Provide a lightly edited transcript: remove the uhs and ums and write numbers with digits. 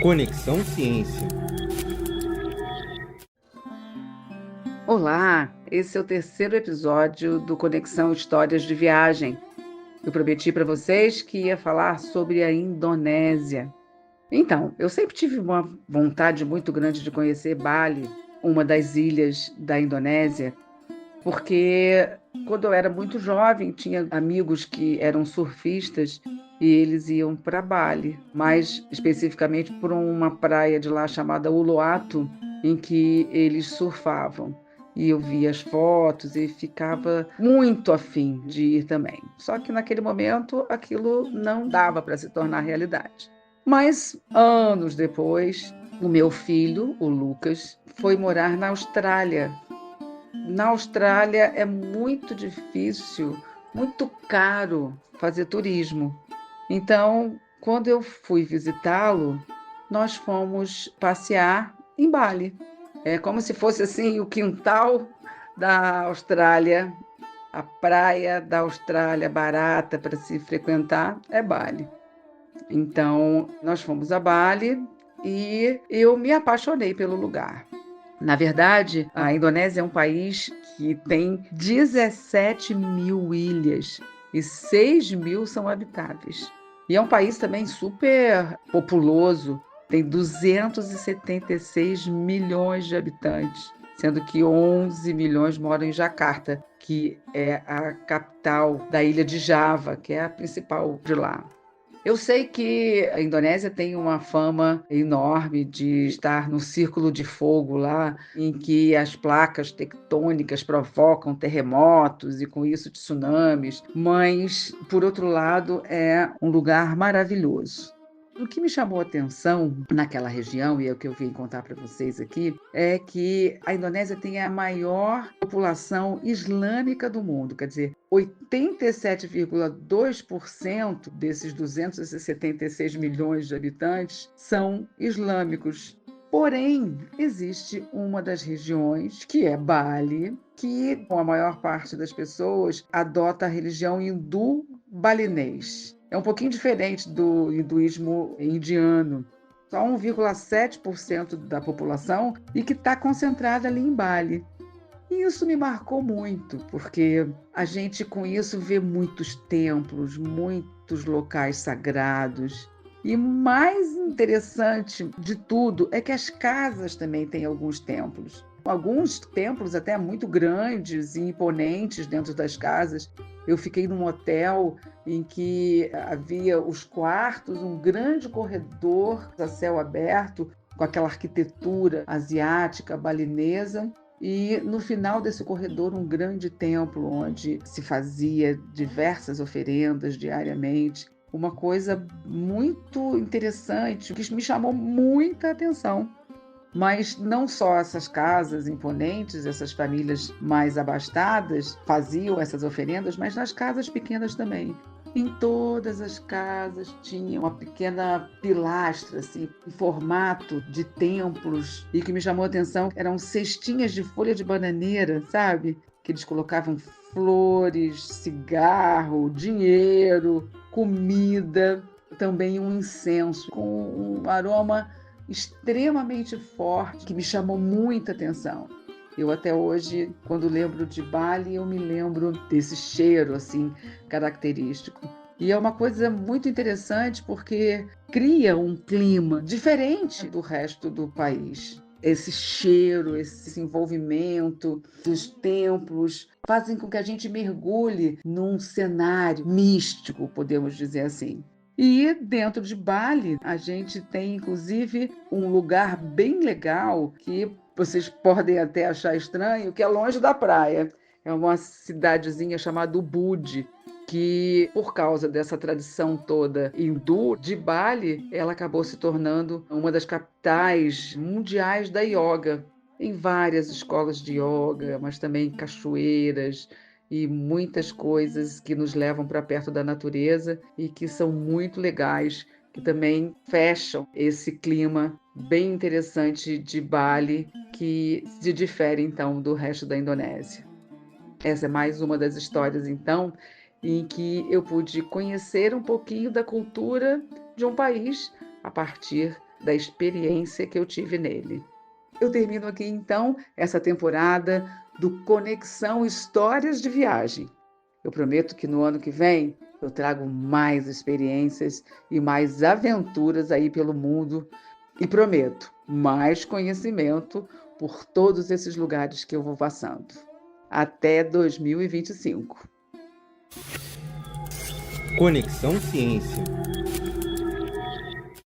Conexão Ciência. Olá, esse é o terceiro episódio do Conexão Histórias de Viagem. Eu prometi para vocês que ia falar sobre a Indonésia. Então, eu sempre tive uma vontade muito grande de conhecer Bali, uma das ilhas da Indonésia, porque quando eu era muito jovem, tinha amigos que eram surfistas e eles iam para Bali, mais especificamente por uma praia de lá chamada Uluwatu, em que eles surfavam. E eu via as fotos e ficava muito afim de ir também. Só que naquele momento aquilo não dava para se tornar realidade. Mas anos depois, o meu filho, o Lucas, foi morar na Austrália. Na Austrália é muito difícil, muito caro fazer turismo. Então, quando eu fui visitá-lo, nós fomos passear em Bali. É como se fosse assim o quintal da Austrália, a praia da Austrália barata para se frequentar é Bali. Então, nós fomos a Bali e eu me apaixonei pelo lugar. Na verdade, a Indonésia é um país que tem 17 mil ilhas e 6 mil são habitáveis. E é um país também super populoso, tem 276 milhões de habitantes, sendo que 11 milhões moram em Jakarta, que é a capital da ilha de Java, que é a principal de lá. Eu sei que a Indonésia tem uma fama enorme de estar no círculo de fogo lá, em que as placas tectônicas provocam terremotos e com isso tsunamis, mas, por outro lado, é um lugar maravilhoso. O que me chamou a atenção naquela região, e é o que eu vim contar para vocês aqui, é que a Indonésia tem a maior população islâmica do mundo, quer dizer, 87,2% desses 276 milhões de habitantes são islâmicos. Porém, existe uma das regiões, que é Bali, que a maior parte das pessoas adota a religião hindu balinês. É um pouquinho diferente do hinduísmo indiano. Só 1,7% da população e que está concentrada ali em Bali. E isso me marcou muito, porque a gente com isso vê muitos templos, muitos locais sagrados. E mais interessante de tudo é que as casas também têm alguns templos. Alguns templos até muito grandes e imponentes dentro das casas. Eu fiquei num hotel em que havia os quartos, um grande corredor a céu aberto, com aquela arquitetura asiática, balinesa, e no final desse corredor um grande templo onde se fazia diversas oferendas diariamente. Uma coisa muito interessante que me chamou muita atenção. Mas não só essas casas imponentes, essas famílias mais abastadas faziam essas oferendas, mas nas casas pequenas também. Em todas as casas tinha uma pequena pilastra, assim, em formato de templos, e que me chamou a atenção eram cestinhas de folha de bananeira, sabe? Que eles colocavam flores, cigarro, dinheiro, comida, também um incenso com um aroma extremamente forte que me chamou muita atenção. Eu até hoje, quando lembro de Bali, eu me lembro desse cheiro assim característico. E é uma coisa muito interessante porque cria um clima diferente do resto do país. Esse cheiro, esse envolvimento dos templos fazem com que a gente mergulhe num cenário místico, podemos dizer assim. E dentro de Bali, a gente tem inclusive um lugar bem legal que vocês podem até achar estranho, que é longe da praia. É uma cidadezinha chamada Ubud, que por causa dessa tradição toda hindu de Bali, ela acabou se tornando uma das capitais mundiais da yoga. Tem várias escolas de yoga, mas também cachoeiras, e muitas coisas que nos levam para perto da natureza e que são muito legais, que também fecham esse clima bem interessante de Bali, que se difere então do resto da Indonésia. Essa é mais uma das histórias então em que eu pude conhecer um pouquinho da cultura de um país a partir da experiência que eu tive nele. Eu termino aqui, então, essa temporada do Conexão Histórias de Viagem. Eu prometo que no ano que vem eu trago mais experiências e mais aventuras aí pelo mundo e prometo mais conhecimento por todos esses lugares que eu vou passando. Até 2025. Conexão Ciência.